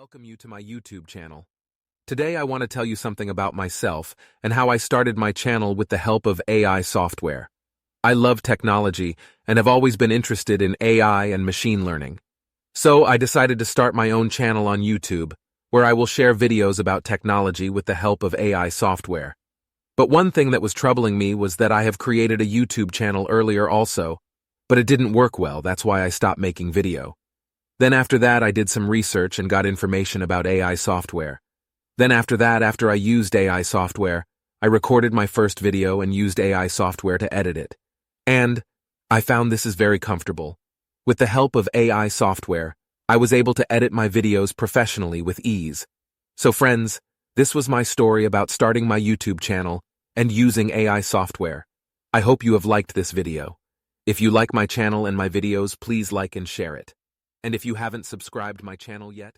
welcome you to my YouTube channel. Today I want to tell you something about myself and how I started my channel with the help of AI software. I love technology and have always been interested in AI and machine learning. So I decided to start my own channel on YouTube, where I will share videos about technology with the help of AI software. But one thing that was troubling me was that I have created a YouTube channel earlier also, but it didn't work well. That's why I stopped making video. Then after that, I did some research and got information about AI software. Then after I used AI software, I recorded my first video and used AI software to edit it. And I found this is very comfortable. With the help of AI software, I was able to edit my videos professionally with ease. So friends, this was my story about starting my YouTube channel and using AI software. I hope you have liked this video. If you like my channel and my videos, please like and share it. And if you haven't subscribed my channel yet,